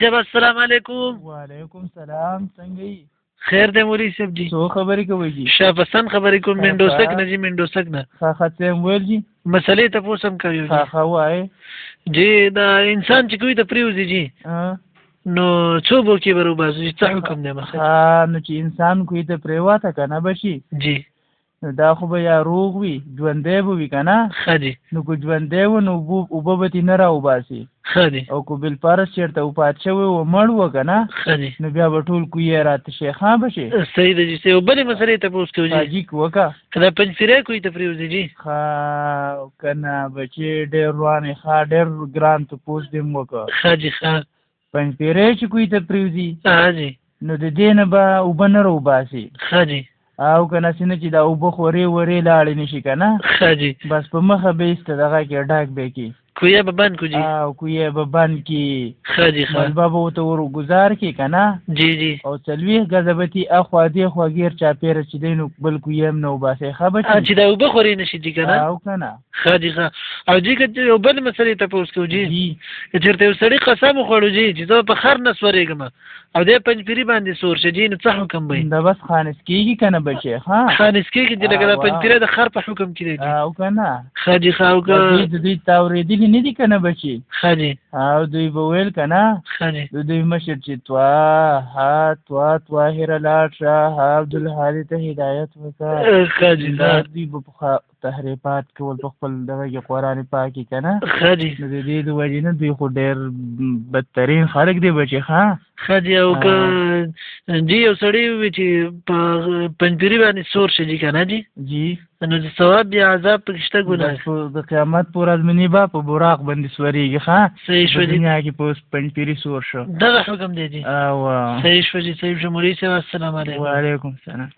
جب السلام علیکم. وعلیکم سلام. څنګه یې؟ خیر دی مولوي صاحب جی. څو خبرې کوئ جی؟ شاپسند خبرې کوم منډوسک نه جی. منډوسک نه خاخه څه ویل جی؟ مسلې ته پوسم کوي جی. خاخه وای جی دا انسان چې کوي ته پریوزي جی نو څو بو کې برو باسي څه حکم دی مخه؟ نو چې انسان کوي ته پریواته کنه بشي جی. نو دا خو به یا روغ وي ژوندی به وي که نه؟ ښه دي. نو که ژوندی و نو اوبه به ترې نه راوباسي. ښه دي. او که بالفرض چېرته وفات شوی و مړ و که نه؟ ښه دي. نو بیا به ټول کوی یې راته شیخان به شي. صحیح ده جي. او بلې مسلې تپوس کوو جي. حاجي وکړه که دا پنجپیری کوي ته پرېوځي جي. ښه که نه بچې ډېر روان یې ښه ډېر ګران تپوس دې م وکړه. ښه جي ښه. پنجپیری چې کوی ته پرېوځي جي نو د دې نه به اوبه نه راوباسي. ښه جي. او که نه چې دا اوبه خورې ورې لاړې نه شي که نه؟ ښه جي. بس په مخه به ایسته دغه کې ډاک به یې کړي. کویه به بند کو جي. او کویه به بند کړي. ښه جي ښه. ملبه به ورته ورګزار کړي که نه؟ جی جی. او 40 ګزه به تي اخوا دېخوا ګیر چاپېره چې دی نو بل کویه هم نه وباسئ. ښه به چې دا اوبه خورې نه شي جي که نه؟ او که نه. ښه جي ښه. او جي که یو بل مسلې تپوس کوو جي. که چېرته یو سړي قسم وخوړو جي چې زه په خر نه سورېږم او دی پنجپیري باندې سور شه جي نو څه حکم به وي؟ دا بس خانس کېږي که نه بچی؟ ښه خانس کېږي چې لکه دا پنجپیری د خر په حکم کې دی جي. او که نه. ښه جي ښه. او که د دوی تاورېدلي نه دي که نه بچي؟ ښه جي. او دوی به ویل که نه؟ ښه جي. د دوی مشر چې طه طاهره لاړ شه عبدالحالي ته هدایت وکړه. ښه جي ښه. دوی به پخوا تحریفات کول په خپل دغه کې قرآن پاک کې که نه؟ ښه جي. نو د دې د وجې نه دوی خو ډېر بدترین خلک دی بچي. ښه ښه جي. او که جي یو سړی وي چې په پنجپیري باندې سور شي جي که نه جي جی نو د ثواب یا عذاب پکې شته ګناه؟ د قیامت په ورځ مني به په براق باندې سورېږي. ښه صحیح شو جي. دنیا کې په پنجپیري سور شو. دغه حکم دی جي. او صحیح شو جي. صحیح شو مولوي صاحب. السلام علیکم. وعلیکم السلام.